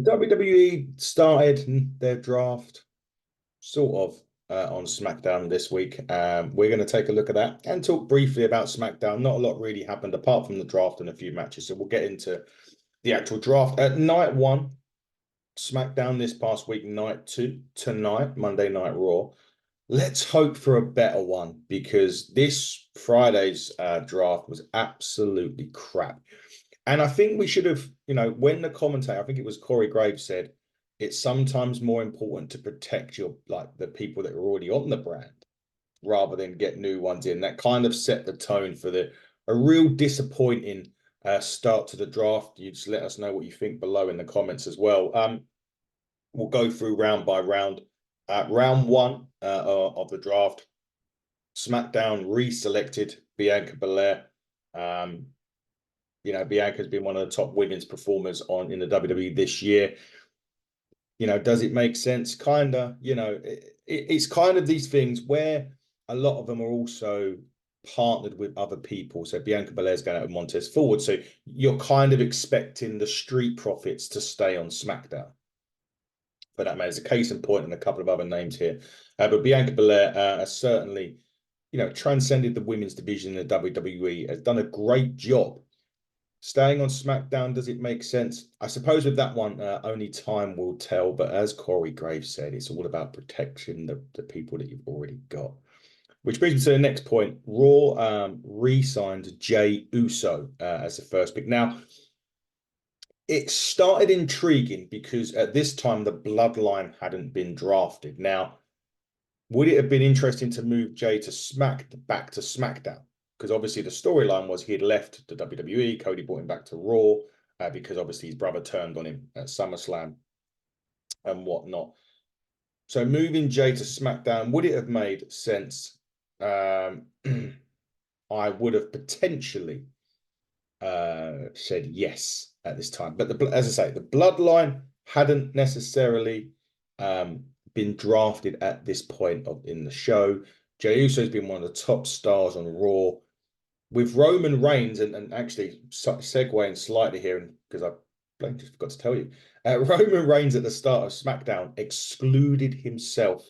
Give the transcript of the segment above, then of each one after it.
WWE started their draft sort of on SmackDown this week. We're going to take a look at that and talk briefly about SmackDown. Not a lot really happened apart from the draft and a few matches. So we'll get into the actual draft. At night one, SmackDown this past week, night two, tonight, Monday Night Raw. Let's hope for a better one because this Friday's draft was absolutely crap. And I think we should have, when the commentator, I think it was Corey Graves said, it's sometimes more important to protect the people that are already on the brand rather than get new ones in. That kind of set the tone for a real disappointing start to the draft. You just let us know what you think below in the comments as well. We'll go through round by round. Round one of the draft, SmackDown reselected Bianca Belair. Bianca's been one of the top women's performers in the WWE this year. Does it make sense? Kinda. It's kind of these things where a lot of them are also partnered with other people. So Bianca Belair's going out with Montez Ford. So you're kind of expecting the Street Profits to stay on SmackDown. For that matter, there's a case in point and a couple of other names here. But Bianca Belair has certainly, transcended the women's division in the WWE, has done a great job. Staying on SmackDown, does it make sense? I suppose with that one, only time will tell. But as Corey Graves said, it's all about protecting the people that you've already got. Which brings me to the next point. Raw re-signed Jey Uso as the first pick. Now, it started intriguing because at this time, the Bloodline hadn't been drafted. Now, would it have been interesting to move Jey back to SmackDown? Because obviously the storyline was he had left the WWE. Cody brought him back to Raw because obviously his brother turned on him at SummerSlam and whatnot. So moving Jey to SmackDown, would it have made sense? I would have potentially said yes at this time. But as I say, the Bloodline hadn't necessarily been drafted at this point in the show. Jey Uso's been one of the top stars on Raw. With Roman Reigns, and actually segueing slightly here, because I just forgot to tell you, Roman Reigns at the start of SmackDown excluded himself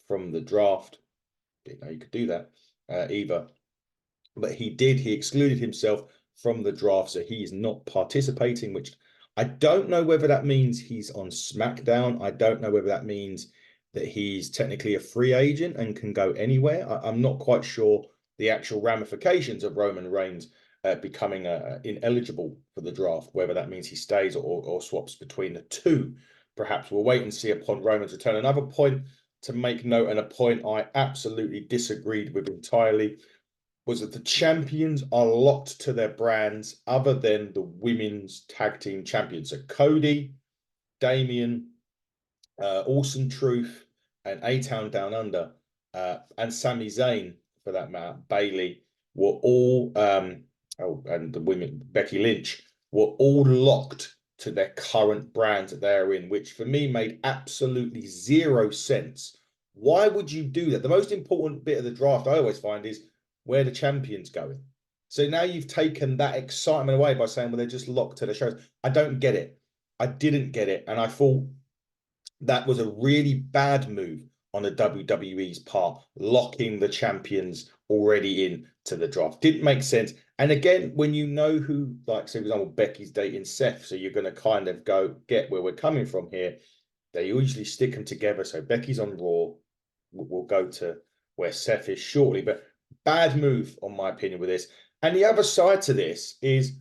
from the draft. Didn't know you could do that either. But he did. He excluded himself from the draft, so he is not participating, which I don't know whether that means he's on SmackDown. I don't know whether that means that he's technically a free agent and can go anywhere. I'm not quite sure the actual ramifications of Roman Reigns becoming ineligible for the draft, whether that means he stays or swaps between the two. Perhaps we'll wait and see upon Roman's return. Another point to make note, and a point I absolutely disagreed with entirely, was that the champions are locked to their brands other than the women's tag team champions. So Cody, Damian, Awesome Truth, and A-Town Down Under, and Sami Zayn, for that matter, Bailey, were all, and the women, Becky Lynch, were all locked to their current brands that they're in, which for me made absolutely zero sense. Why would you do that? The most important bit of the draft I always find is where the champion's going. So now you've taken that excitement away by saying, well, they're just locked to the shows. I don't get it. I didn't get it. And I thought that was a really bad move on the WWE's part, locking the champions already in to the draft. Didn't make sense. And again, when you know who, like, say, for example, Becky's dating Seth, so you're going to kind of get where we're coming from here. They usually stick them together. So Becky's on Raw. We'll go to where Seth is shortly. But bad move, on my opinion, with this. And the other side to this is,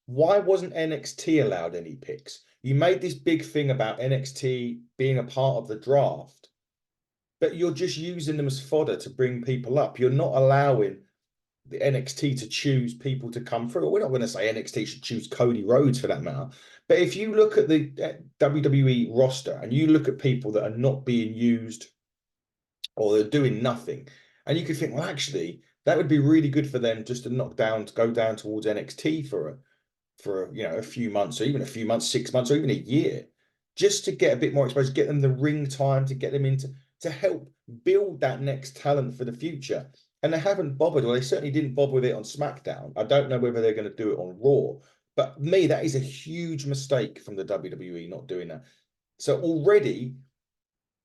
why wasn't NXT allowed any picks? You made this big thing about NXT being a part of the draft, but you're just using them as fodder to bring people up. You're not allowing the NXT to choose people to come through. We're not going to say NXT should choose Cody Rhodes for that matter. But if you look at the WWE roster and you look at people that are not being used or they're doing nothing, and you could think, well, actually, that would be really good for them just to go down towards NXT for a few months, or even a few months, 6 months, or even a year, just to get a bit more exposure, get them the ring time, to get them to help build that next talent for the future. And they haven't bothered, or they certainly didn't bother with it on SmackDown. I don't know whether they're going to do it on Raw, But me, that is a huge mistake from the WWE not doing that. So already,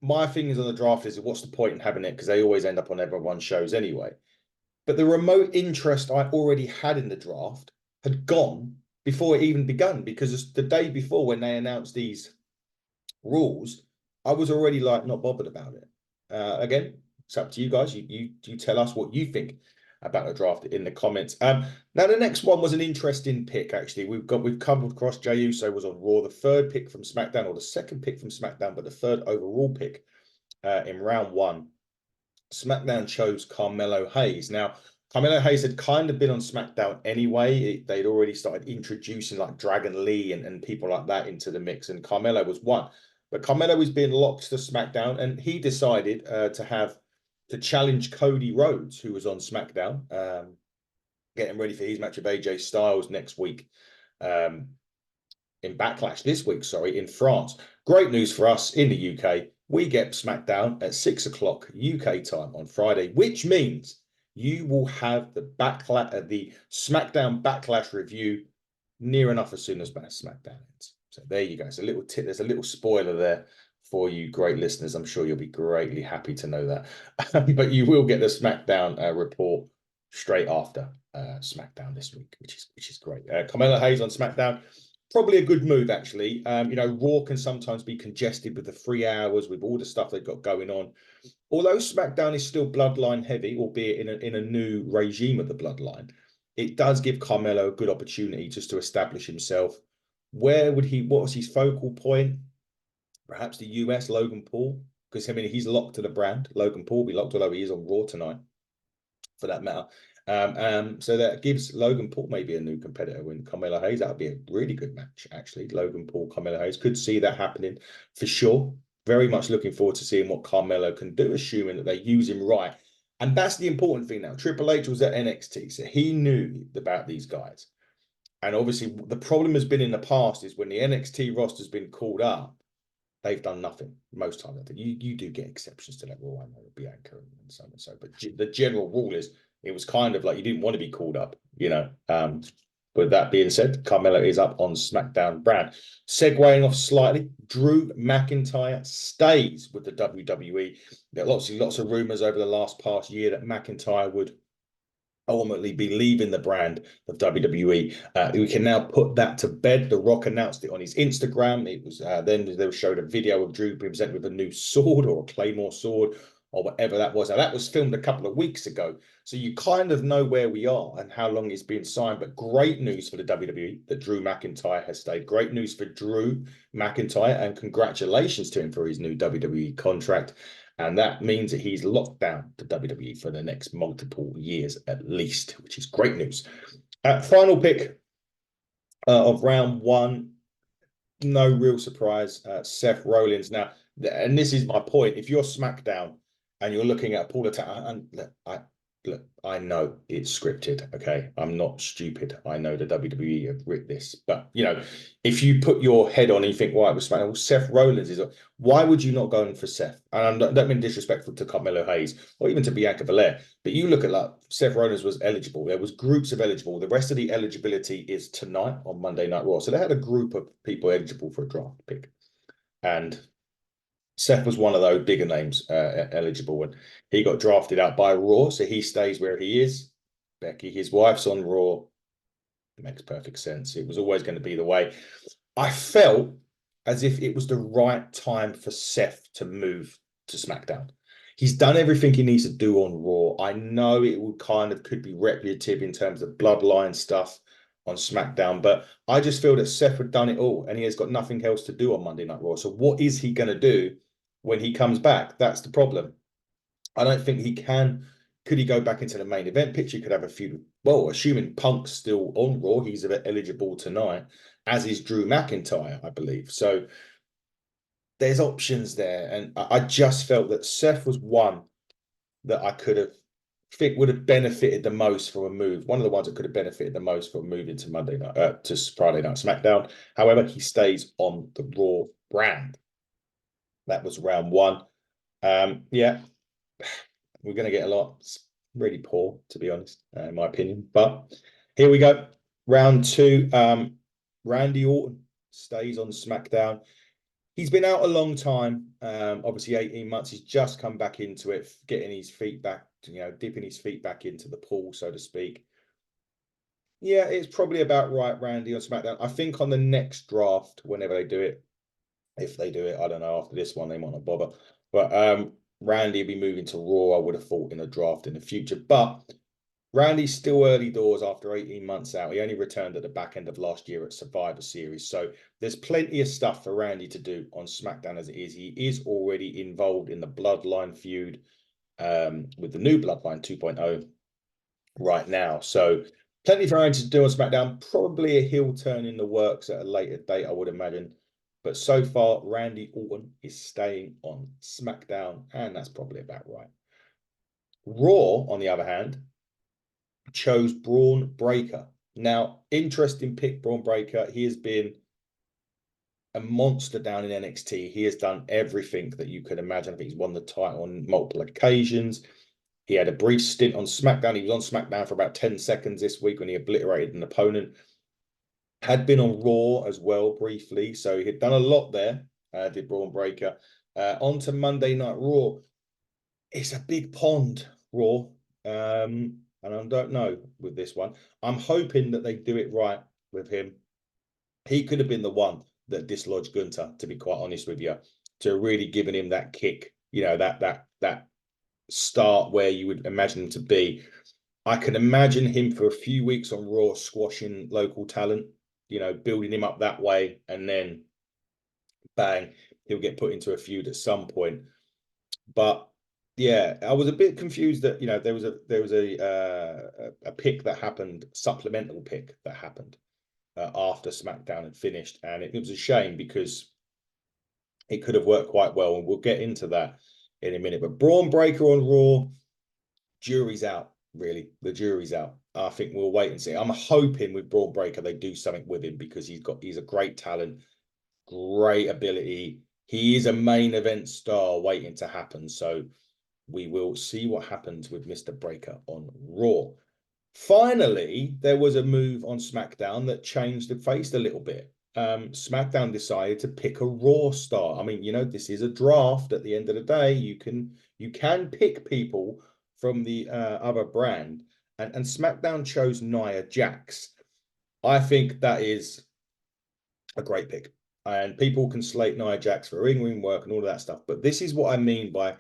my thing is on the draft is what's the point in having it? Because they always end up on everyone's shows anyway. But the remote interest I already had in the draft had gone before it even begun, because the day before when they announced these rules, I was already like not bothered about it. Again, it's up to you guys. You tell us what you think about the draft in the comments. Now the next one was an interesting pick. Actually, we've come across Jey Uso was on Raw, the third pick from SmackDown, or the second pick from SmackDown, but the third overall pick in round one. SmackDown chose Carmelo Hayes. Now, Carmelo Hayes had kind of been on SmackDown anyway. They'd already started introducing like Dragon Lee and people like that into the mix, and Carmelo was one. But Carmelo was being locked to SmackDown, and he decided to challenge Cody Rhodes, who was on SmackDown, getting ready for his match with AJ Styles next week. In Backlash this week, sorry, in France. Great news for us in the UK. We get SmackDown at 6 o'clock UK time on Friday, which means you will have the SmackDown Backlash review near enough as soon as SmackDown ends. So there you go. It's a little tip. There's a little spoiler there for you great listeners. I'm sure you'll be greatly happy to know that. But you will get the SmackDown report straight after SmackDown this week, which is great. Carmelo Hayes on SmackDown. Probably a good move, actually. Raw can sometimes be congested with the 3 hours, with all the stuff they've got going on. Although SmackDown is still Bloodline heavy, albeit in a new regime of the Bloodline, it does give Carmelo a good opportunity just to establish himself. What was his focal point? Perhaps the US, Logan Paul, because he's locked to the brand. Logan Paul will be locked, although he is on Raw tonight, for that matter. So that gives Logan Paul maybe a new competitor with Carmelo Hayes. That would be a really good match, actually. Logan Paul, Carmelo Hayes. Could see that happening for sure. Very much looking forward to seeing what Carmelo can do, assuming that they use him right. And that's the important thing now. Triple H was at NXT, so he knew about these guys. And obviously, the problem has been in the past is when the NXT roster's been called up, they've done nothing most times. I think you do get exceptions to that rule. I know Bianca and so and so, but the general rule is it was kind of like you didn't want to be called up, But that being said, Carmelo is up on SmackDown brand. Segueing off slightly, Drew McIntyre stays with the WWE. There are lots of rumors over the past year that McIntyre would ultimately be leaving the brand of WWE. We can now put that to bed. The Rock announced it on his Instagram. It was then they showed a video of Drew being presented with a new sword, or a Claymore sword, or whatever that was. Now that was filmed a couple of weeks ago, so you kind of know where we are and how long it's been signed. But great news for the WWE that Drew McIntyre has stayed. Great news for Drew McIntyre, and congratulations to him for his new WWE contract. And that means that he's locked down to WWE for the next multiple years at least, which is great news. Final pick of round one, no real surprise, Seth Rollins. Now, and this is my point, if you're SmackDown and you're looking at Paul and look, I know it's scripted, okay? I'm not stupid. I know the WWE have written this. But, if you put your head on and you think, why it was SmackDown? Well, Seth Rollins is... Why would you not go in for Seth? And I don't mean disrespectful to Carmelo Hayes or even to Bianca Belair, but you look at Seth Rollins was eligible. There was groups of eligible. The rest of the eligibility is tonight on Monday Night Raw. So they had a group of people eligible for a draft pick. And Seth was one of those bigger names eligible, and he got drafted out by Raw, so he stays where he is. Becky, his wife's on Raw. It makes perfect sense. It was always going to be the way. I felt as if it was the right time for Seth to move to SmackDown. He's done everything he needs to do on Raw. I know it could be repetitive in terms of Bloodline stuff on SmackDown, but I just feel that Seth had done it all and he has got nothing else to do on Monday Night Raw. So what is he going to do when he comes back? That's the problem. I don't think he can. Could he go back into the main event picture? He could have a few. Well, assuming Punk's still on Raw, he's eligible tonight, as is Drew McIntyre, I believe. So there's options there. And I just felt that Seth was one that I think would have benefited the most from a move. One of the ones that could have benefited the most from moving to Monday night, to Friday Night SmackDown. However, he stays on the Raw brand. That was round one. Yeah, we're going to get a lot. It's really poor, to be honest, in my opinion. But here we go. Round two. Randy Orton stays on SmackDown. He's been out a long time, obviously 18 months. He's just come back into it, getting his feet back, dipping his feet back into the pool, so to speak. Yeah, it's probably about right, Randy on SmackDown. I think on the next draft, whenever they do it, if they do it, I don't know. After this one, they might not bother. But Randy will be moving to Raw, I would have thought, in a draft in the future. But Randy's still early doors after 18 months out. He only returned at the back end of last year at Survivor Series. So there's plenty of stuff for Randy to do on SmackDown as it is. He is already involved in the Bloodline feud with the new Bloodline 2.0 right now. So plenty for Randy to do on SmackDown. Probably a heel turn in the works at a later date, I would imagine. But so far, Randy Orton is staying on SmackDown, and that's probably about right. Raw, on the other hand, chose Braun Breaker. Now, interesting pick, Braun Breaker. He has been a monster down in NXT. He has done everything that you could imagine. I think he's won the title on multiple occasions. He had a brief stint on SmackDown. He was on SmackDown for about 10 seconds this week when he obliterated an opponent. Had been on Raw as well briefly. So he had done a lot there, did Braun Breaker. On to Monday Night Raw. It's a big pond, Raw. And I don't know with this one. I'm hoping that they do it right with him. He could have been the one that dislodged Gunter, to be quite honest with you, to really giving him that kick, that start where you would imagine him to be. I can imagine him for a few weeks on Raw squashing local talent, building him up that way, and then bang, he'll get put into a feud at some point. But yeah, I was a bit confused that there was a pick that happened, supplemental pick that happened after SmackDown had finished, and it was a shame because it could have worked quite well, and we'll get into that in a minute. But Braun Breaker on Raw, jury's out. Really, the jury's out. I think we'll wait and see. I'm hoping with Braun Breaker they do something with him because he's a great talent, great ability. He is a main event star waiting to happen. So we will see what happens with Mr. Breaker on Raw. Finally, there was a move on SmackDown that changed the face a little bit. SmackDown decided to pick a Raw star. I mean, this is a draft. At the end of the day, you can pick people from the other brand, and SmackDown chose Nia Jax. I think that is a great pick, and people can slate Nia Jax for ring work and all of that stuff. But this is what I mean by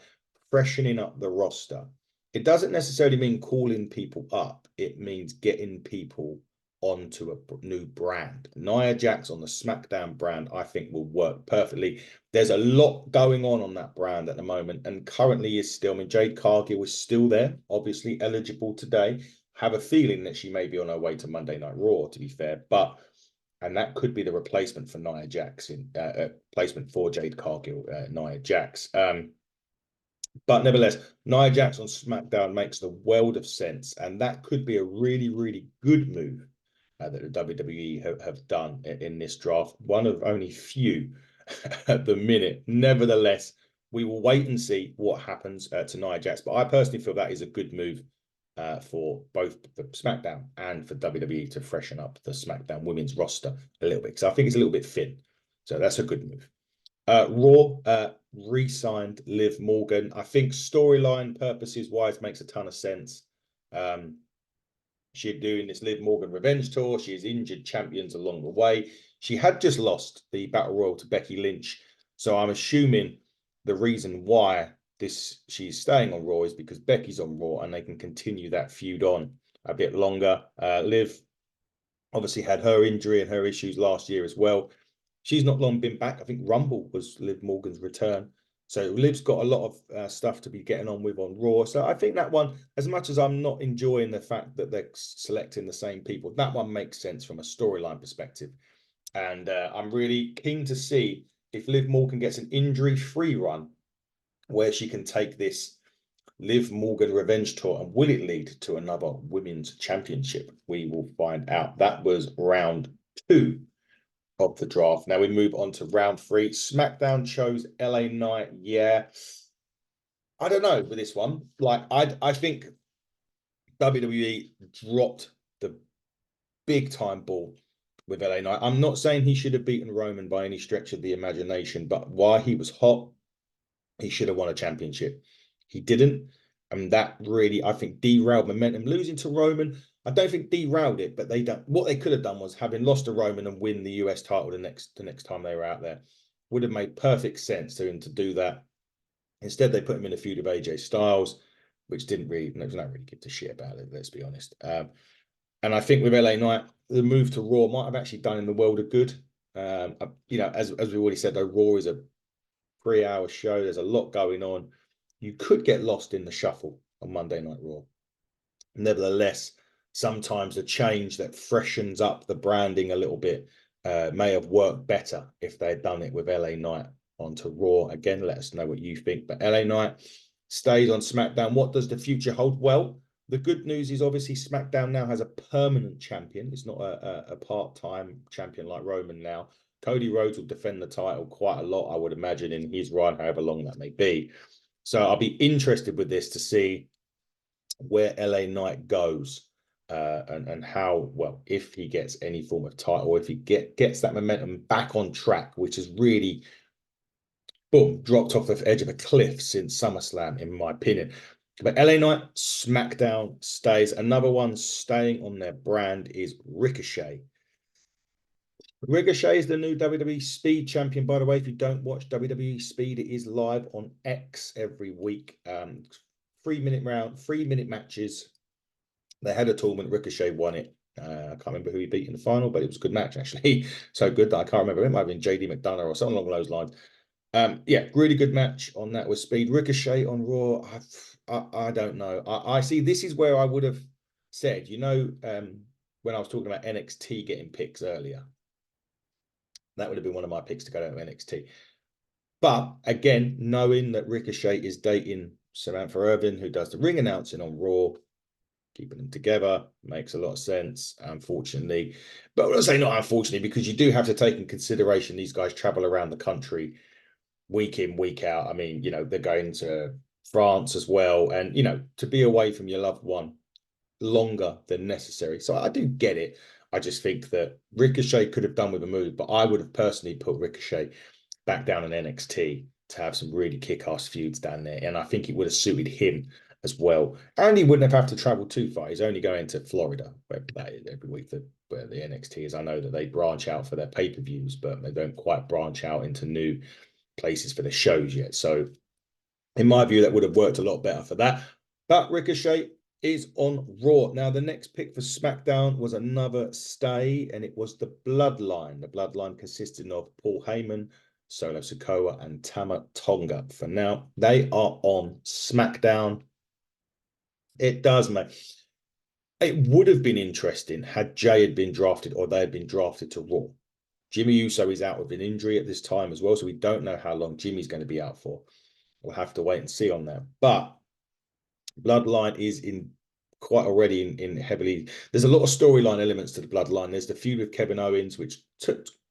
freshening up the roster. It doesn't necessarily mean calling people up. It means getting people onto a new brand. Nia Jax on the SmackDown brand, I think, will work perfectly. There's a lot going on that brand at the moment, and currently is still. I mean, Jade Cargill is still there, obviously eligible today. Have a feeling that she may be on her way to Monday Night Raw, to be fair, and that could be the replacement for Nia Jax placement for Jade Cargill, Nia Jax. But nevertheless, Nia Jax on SmackDown makes the world of sense, and that could be a really, really good move that the WWE have done in this draft. One of only few at the minute. Nevertheless, we will wait and see what happens to Nia Jax. But I personally feel that is a good move for both the SmackDown and for WWE to freshen up the SmackDown women's roster a little bit. So I think it's a little bit thin. So that's a good move. Raw re-signed Liv Morgan. I think storyline purposes wise makes a ton of sense. She's doing this Liv Morgan revenge tour. She has injured champions along the way. She had just lost the Battle Royal to Becky Lynch. So I'm assuming the reason why she's staying on Raw is because Becky's on Raw and they can continue that feud on a bit longer. Liv obviously had her injury and her issues last year as well. She's not long been back. I think Rumble was Liv Morgan's return. So Liv's got a lot of stuff to be getting on with on Raw. So I think that one, as much as I'm not enjoying the fact that they're selecting the same people, that one makes sense from a storyline perspective. And I'm really keen to see if Liv Morgan gets an injury-free run where she can take this Liv Morgan revenge tour, and will it lead to another women's championship? We will find out. That was round 2 of the draft. Now we move on to round 3. SmackDown chose LA Knight. Yeah, I don't know with this one. Like I think WWE dropped the big time ball with LA Knight. I'm not saying he should have beaten Roman by any stretch of the imagination, but while he was hot, he should have won a championship. He didn't. And that really, I think, derailed momentum. Losing to Roman, I don't think derailed it, but they don't. What they could have done was having lost to Roman and win the US title the next time they were out there. Would have made perfect sense to him to do that. Instead, they put him in a feud with AJ Styles, which didn't really, no, not really give a shit about it, let's be honest. And I think with LA Knight, the move to Raw might have actually done in the world of good. You know, as we already said, though, Raw is a 3-hour show. There's a lot going on. You could get lost in the shuffle on Monday Night Raw. Nevertheless, sometimes a change that freshens up the branding a little bit may have worked better if they'd done it with LA Knight onto Raw. Again, let us know what you think. But LA Knight stays on SmackDown. What does the future hold? Well, the good news is obviously SmackDown now has a permanent champion. It's not a part-time champion like Roman now. Cody Rhodes will defend the title quite a lot, I would imagine, in his run, however long that may be. So I'll be interested with this to see where LA Knight goes and how, well, if he gets any form of title, if he gets that momentum back on track, which has really, boom, dropped off the edge of a cliff since SummerSlam, in my opinion. But LA Knight, SmackDown stays. Another one staying on their brand is Ricochet. Ricochet is the new WWE Speed champion, by the way. If you don't watch WWE Speed, it is live on X every week. 3-minute matches. They had a tournament. Ricochet won it. I can't remember who he beat in the final, but it was a good match, actually. So good that I can't remember. It might have been JD McDonough or something along those lines. Yeah, really good match on that with Speed. Ricochet on Raw, I don't know. I see, this is where I would have said, you know, when I was talking about NXT getting picks earlier, that would have been one of my picks to go to NXT. But again, knowing that Ricochet is dating Samantha Irvin, who does the ring announcing on Raw, keeping them together makes a lot of sense, unfortunately. But I would say not unfortunately, because you do have to take in consideration these guys travel around the country week in, week out. I mean, you know, they're going to France as well. And, you know, to be away from your loved one longer than necessary. So I do get it. I just think that Ricochet could have done with a move, but I would have personally put Ricochet back down in NXT to have some really kick-ass feuds down there. And I think it would have suited him as well. And he wouldn't have to travel too far. He's only going to Florida, where that is every week, where the NXT is. I know that they branch out for their pay-per-views, but they don't quite branch out into new places for the shows yet. So in my view, that would have worked a lot better for that. But Ricochet is on Raw. Now, the next pick for SmackDown was another stay, and it was the Bloodline. The Bloodline consisting of Paul Heyman, Solo Sikoa, and Tama Tonga. For now, they are on SmackDown. It does, mate. It would have been interesting had Jay had been drafted or they had been drafted to Raw. Jimmy Uso is out with an injury at this time as well, so we don't know how long Jimmy's going to be out for. We'll have to wait and see on that. But Bloodline is in quite already in heavily. There's a lot of storyline elements to the Bloodline. There's the feud with Kevin Owens, which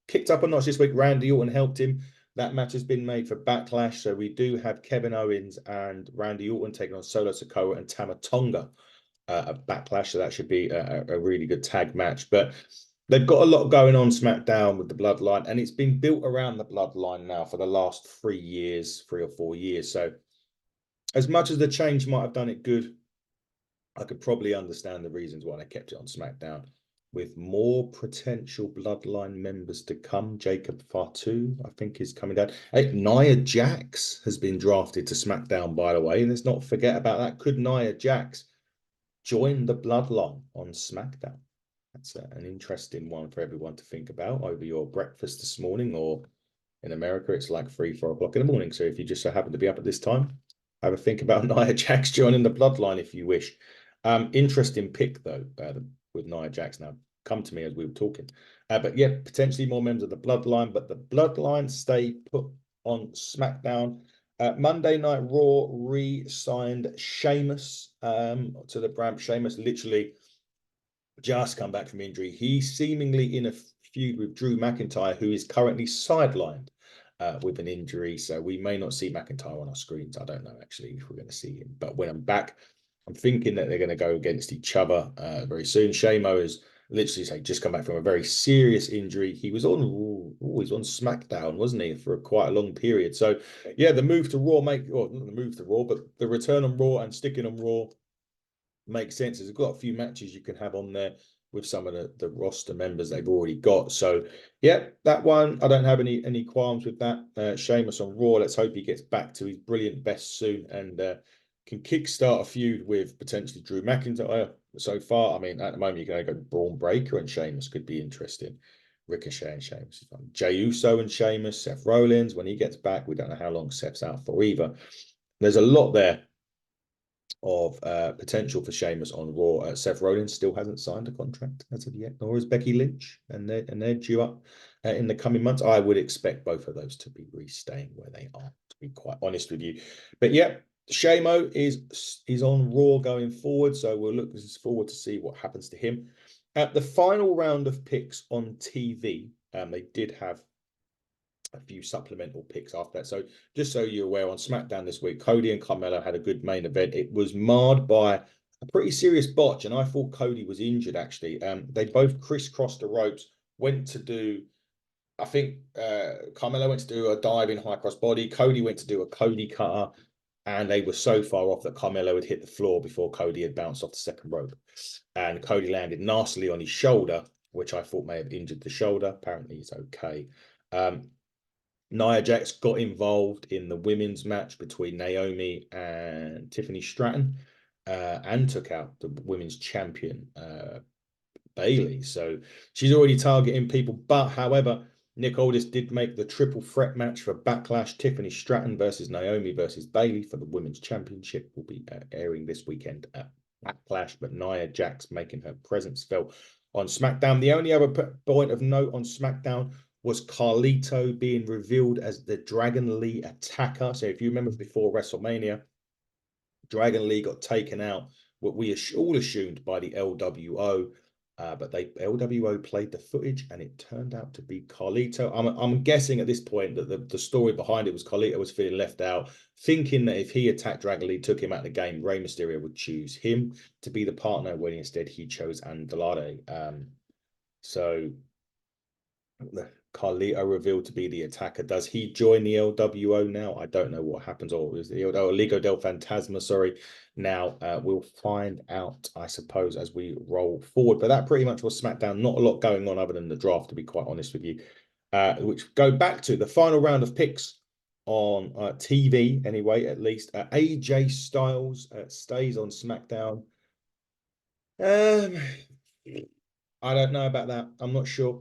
kicked up a notch this week. Randy Orton helped him. That match has been made for Backlash. So we do have Kevin Owens and Randy Orton taking on Solo Sikoa and Tama Tonga at Backlash. So that should be a really good tag match. But they've got a lot going on SmackDown with the Bloodline, and it's been built around the Bloodline now for the last 3 or 4 years. So as much as the change might have done it good, I could probably understand the reasons why they kept it on SmackDown. With more potential Bloodline members to come, Jacob Fatu, I think, is coming down. Hey, Nia Jax has been drafted to SmackDown, by the way. And let's not forget about that. Could Nia Jax join the Bloodline on SmackDown? That's an interesting one for everyone to think about over your breakfast this morning, or in America, it's like 3-4 o'clock in the morning. So if you just so happen to be up at this time, have a think about Nia Jax joining the Bloodline if you wish. Interesting pick, though, with Nia Jax. Now, come to me as we were talking. But yeah, potentially more members of the Bloodline, but the Bloodline stay put on SmackDown. Monday Night Raw re-signed Sheamus to the brand. Sheamus literally just come back from injury. He's seemingly in a feud with Drew McIntyre, who is currently sidelined with an injury. So we may not see McIntyre on our screens. I don't know, actually, if we're going to see him. But when I'm back, I'm thinking that they're going to go against each other very soon. Sheamus literally say just come back from a very serious injury. He was on, he's on SmackDown, wasn't he, for quite a long period. So yeah, the move to Raw not the move to Raw, but the return on Raw and sticking on Raw makes sense. There's got a few matches you can have on there with some of the roster members they've already got. So yeah, that one, I don't have any qualms with that. Sheamus on Raw. Let's hope he gets back to his brilliant best soon and can kickstart a feud with potentially Drew McIntyre. So far, I mean, at the moment, you're going to go Braun Breaker and Sheamus could be interesting. Ricochet and Sheamus. Jey Uso and Sheamus. Seth Rollins, when he gets back, we don't know how long Seth's out for either. There's a lot there of potential for Sheamus on Raw. Seth Rollins still hasn't signed a contract as of yet, nor is Becky Lynch, and they're due up in the coming months. I would expect both of those to be staying where they are, to be quite honest with you. But yeah, Shamo is on Raw going forward, so we'll look forward to see what happens to him. At the final round of picks on TV, they did have a few supplemental picks after that. So just so you're aware, on SmackDown this week, Cody and Carmelo had a good main event. It was marred by a pretty serious botch, and I thought Cody was injured, actually. They both crisscrossed the ropes, went to do, I think Carmelo went to do a diving high cross body. Cody went to do a Cody cutter, and they were so far off that Carmelo had hit the floor before Cody had bounced off the second rope. And Cody landed nastily on his shoulder, which I thought may have injured the shoulder. Apparently, he's okay. Nia Jax got involved in the women's match between Naomi and Tiffany Stratton and took out the women's champion, Bayley. So she's already targeting people. But however, Nick Aldis did make the triple threat match for Backlash. Tiffany Stratton versus Naomi versus Bayley for the women's championship will be airing this weekend at Backlash. But Nia Jax making her presence felt on SmackDown. The only other point of note on SmackDown was Carlito being revealed as the Dragon Lee attacker. So if you remember before WrestleMania, Dragon Lee got taken out, what we all assumed by the LWO, but LWO played the footage and it turned out to be Carlito. I'm guessing at this point that the story behind it was Carlito was feeling left out, thinking that if he attacked Dragon Lee, took him out of the game, Rey Mysterio would choose him to be the partner, when instead he chose Andrade. So Carlito revealed to be the attacker. Does he join the LWO now? I don't know what happens. Or is the Liga del Fantasma, sorry. Now we'll find out, I suppose, as we roll forward. But that pretty much was SmackDown. Not a lot going on other than the draft, to be quite honest with you. Which go back to the final round of picks on TV, anyway, at least. AJ Styles stays on SmackDown. I don't know about that. I'm not sure.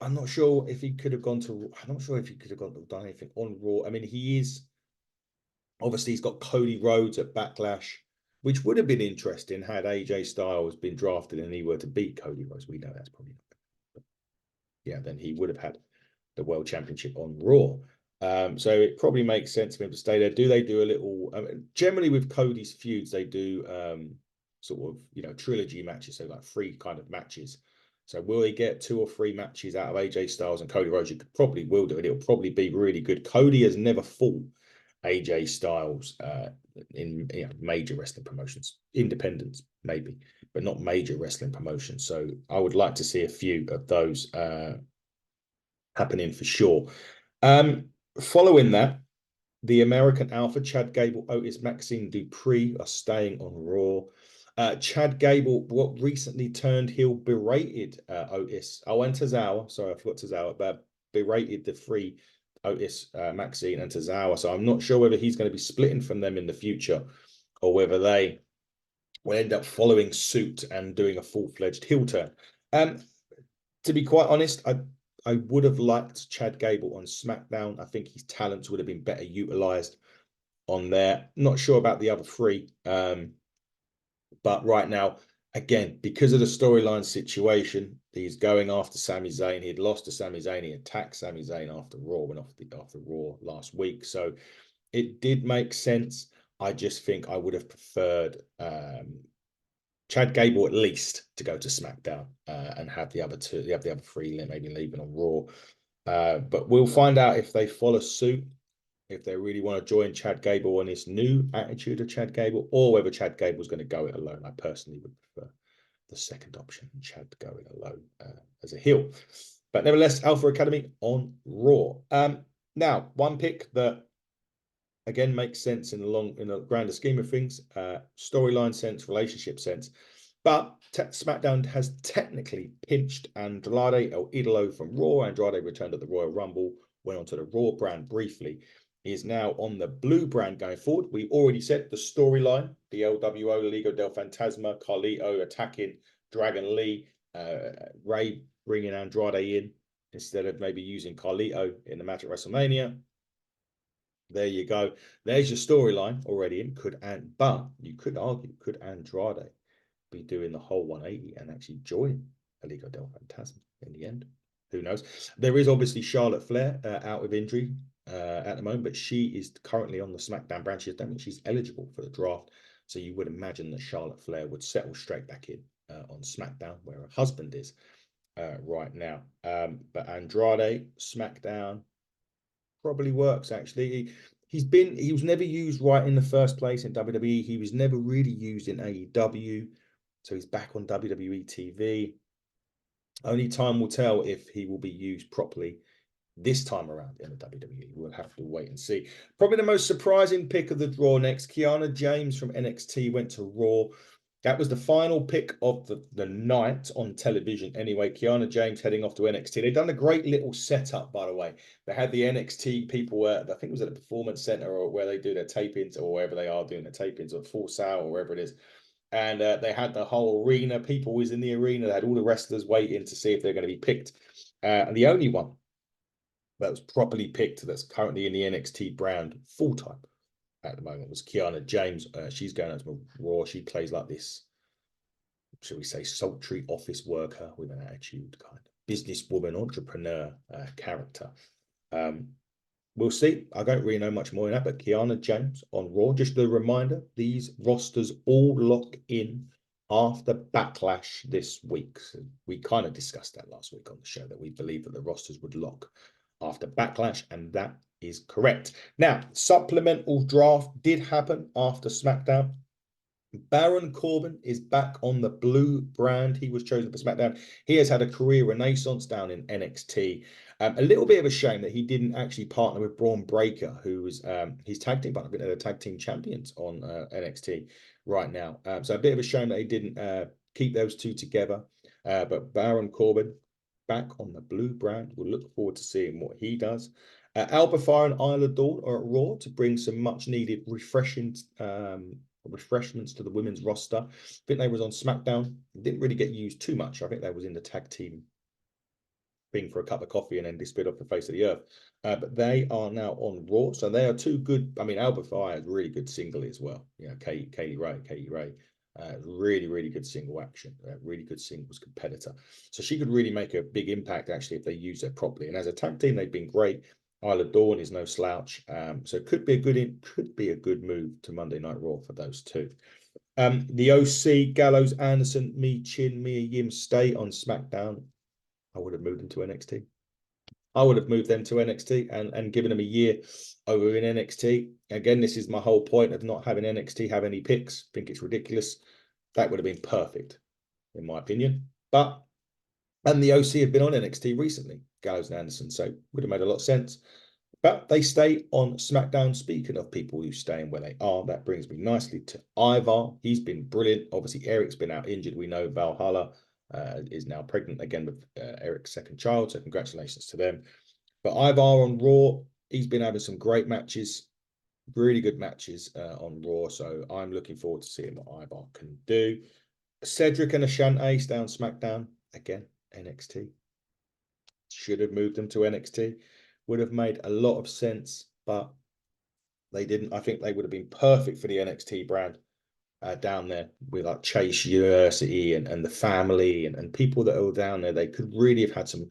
I'm not sure if he could have gone to. I'm not sure if he could have done anything on Raw. I mean, he is obviously he's got Cody Rhodes at Backlash, which would have been interesting had AJ Styles been drafted and he were to beat Cody Rhodes. We know that's probably not. But yeah, then he would have had the World Championship on Raw. So it probably makes sense for him to stay there. Do they do a little? Generally, with Cody's feuds, they do sort of trilogy matches, so like 3 kind of matches. So will he get 2 or 3 matches out of AJ Styles and Cody Rhodes? You probably will do it. It'll probably be really good. Cody has never fought AJ Styles in major wrestling promotions, independents maybe, but not major wrestling promotions. So I would like to see a few of those happening for sure. Following that, the American Alpha, Chad Gable, Otis, Maxine Dupree are staying on Raw. Chad Gable, what recently turned heel, berated Otis. And Tozawa. Sorry, I forgot Tozawa, but berated the 3, Otis, Maxine, and Tozawa. So I'm not sure whether he's going to be splitting from them in the future, or whether they will end up following suit and doing a full-fledged heel turn. To be quite honest, I would have liked Chad Gable on SmackDown. I think his talents would have been better utilized on there. Not sure about the other 3. But right now, again, because of the storyline situation, he's going after Sami Zayn. He had lost to Sami Zayn. He attacked Sami Zayn after Raw, went after Raw last week. So it did make sense. I just think I would have preferred Chad Gable at least to go to SmackDown and have the other 2, the other 3 maybe leaving on Raw. But we'll find out if they follow suit, if they really want to join Chad Gable on this new attitude of Chad Gable, or whether Chad Gable's going to go it alone. I personally would prefer the second option, Chad going alone as a heel. But nevertheless, Alpha Academy on Raw. Now, one pick that again makes sense in the grander scheme of things, storyline sense, relationship sense. But SmackDown has technically pinched Andrade El Idolo from Raw. Andrade returned at the Royal Rumble, went onto the Raw brand briefly. He is now on the blue brand going forward. We already said the storyline, the LWO, Liga del Fantasma, Carlito attacking Dragon Lee, Ray bringing Andrade in instead of maybe using Carlito in the match at WrestleMania. There you go. There's your storyline already in. But you could argue, could Andrade be doing the whole 180 and actually join a Liga del Fantasma in the end? Who knows? There is obviously Charlotte Flair out with injury at the moment, but she is currently on the SmackDown brand. I don't think she's eligible for the draft. So you would imagine that Charlotte Flair would settle straight back in on SmackDown, where her husband is right now. But Andrade, SmackDown, probably works actually. He was never used right in the first place in WWE. He was never really used in AEW. So he's back on WWE TV. Only time will tell if he will be used properly this time around in the WWE. We'll have to wait and see. Probably the most surprising pick of the draw next. Kiana James from NXT went to Raw. That was the final pick of the night on television. Anyway, Kiana James heading off to NXT. They've done a great little setup, by the way. They had the NXT people, I think it was at the Performance Center or where they do their tapings or wherever they are doing their tapings or Full Sail or wherever it is. And they had the whole arena. People was in the arena. They had all the wrestlers waiting to see if they're going to be picked. And the only one that was properly picked that's currently in the NXT brand full-time at the moment was Kiana James. She's going out to Raw. She plays like this, shall we say, sultry office worker with an attitude, kind of businesswoman, entrepreneur character. We'll see. I don't really know much more than that, but Kiana James on Raw. Just a reminder, these rosters all lock in after Backlash this week. So we kind of discussed that last week on the show, that we believe that the rosters would lock after Backlash, and that is correct. Now, supplemental draft did happen after SmackDown. Baron Corbin is back on the blue brand. He was chosen for SmackDown. He has had a career renaissance down in NXT. A little bit of a shame that he didn't actually partner with Braun Breaker, who was his tag team partner. They're the tag team champions on NXT right now. So a bit of a shame that he didn't keep those two together. But Baron Corbin back on the blue brand. We'll look forward to seeing what he does. Alba Fire and Isla Dawn are at Raw to bring some much needed refreshments to the women's roster. I think they was on SmackDown. Didn't really get used too much. I think they was in the tag team thing for a cup of coffee and then disappeared off the face of the earth. But they are now on Raw. So they are two good. I mean, Alba Fire is really good singly as well. You know, Katie Ray. Really, really good single action. Really good singles competitor. So she could really make a big impact actually if they use her properly. And as a tag team, they've been great. Isla Dawn is no slouch, so it could be a good move to Monday Night Raw for those two. The OC, Gallows, Anderson, Mia Yim stay on SmackDown. I would have moved them to NXT. I would have moved them to NXT and given them a year over in NXT. Again, this is my whole point of not having NXT have any picks. I think it's ridiculous. That would have been perfect, in my opinion. And the OC have been on NXT recently, Gallows and Anderson, so would have made a lot of sense. But they stay on SmackDown. Speaking of people who stay where they are, that brings me nicely to Ivar. He's been brilliant. Obviously, Eric's been out injured. We know Valhalla is now pregnant again with Eric's second child, so congratulations to them. But Ivar on Raw, he's been having some great matches, really good matches on Raw, so I'm looking forward to seeing what Ivar can do. Cedric and Ashante stay on SmackDown. Again, NXT. Should have moved them to NXT. Would have made a lot of sense, but they didn't. I think they would have been perfect for the NXT brand down there with like Chase University and the family and people that are down there. They could really have had some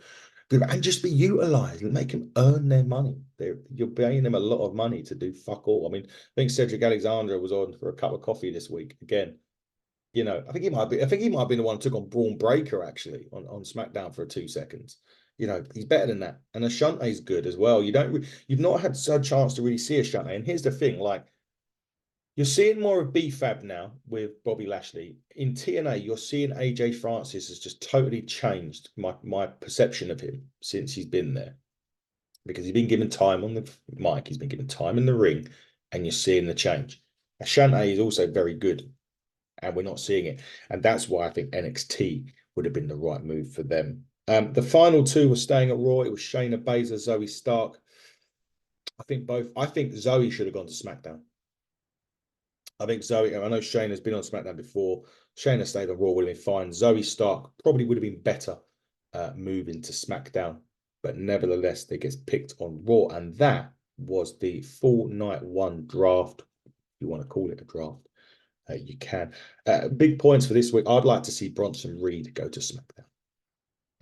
good and just be utilized and make them earn their money. You're paying them a lot of money to do fuck all. I mean, I think Cedric Alexander was on for a cup of coffee this week again. You know, I think he might be the one who took on Braun Breaker actually on SmackDown for 2 seconds. You know, he's better than that. And Ashante's good as well. You've not had a chance to really see Ashante. And here's the thing, like, You're seeing more of BFAB now with Bobby Lashley. In TNA, you're seeing AJ Francis has just totally changed my perception of him since he's been there. Because he's been given time on the mic, he's been given time in the ring, and you're seeing the change. Ashante is also very good, and we're not seeing it. And that's why I think NXT would have been the right move for them. The final two were staying at Raw. It was Shayna Baszler, Zoe Stark. I think Zoe should have gone to SmackDown. I think Zoe, I know Shayna's been on SmackDown before. Shayna stayed on Raw, will be fine. Zoe Stark probably would have been better moving to SmackDown, but nevertheless, they gets picked on Raw, and that was the full night one draft. If you want to call it a draft, you can. Big points for this week. I'd like to see Bronson Reed go to SmackDown.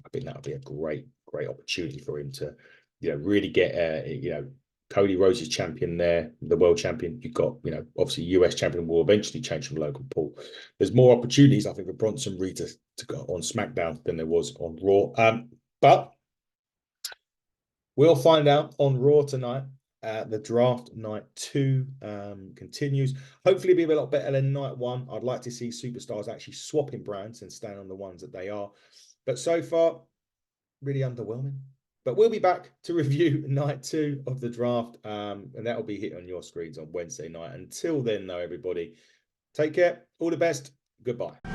I think that would be a great opportunity for him to, really get, Cody Rhodes is champion there, the world champion. You've got, obviously US champion will eventually change from Logan Paul. There's more opportunities, I think, for Bronson Reed to go on SmackDown than there was on Raw. But we'll find out on Raw tonight. The draft night 2 continues. Hopefully, it'll be a lot better than night 1. I'd like to see superstars actually swapping brands and staying on the ones that they are. But so far, really underwhelming. But we'll be back to review night 2 of the draft, and that'll be hit on your screens on Wednesday night. Until then, though, everybody, take care. All the best. Goodbye.